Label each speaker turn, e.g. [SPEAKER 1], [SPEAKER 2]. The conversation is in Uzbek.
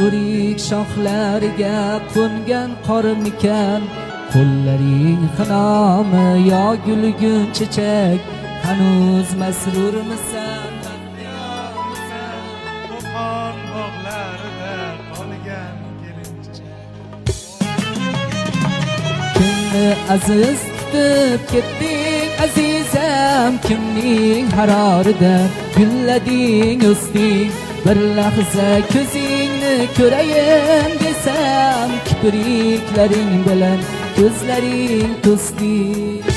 [SPEAKER 1] o'rik shoxlariga qo'ngan qormikan, qo'llaring xinomi yo gulgun chechak, hanuz masrurmisan, baxtiyormisan?
[SPEAKER 2] Qo'qon bog'larida qolgan kelinchak.
[SPEAKER 1] Kimni aziz tutib ketding azizam, kimning harorida gullading o'sding, bir lahza ko'zingni ko'rayin desam, kipriklaring bilan ko'zlaring to'sding.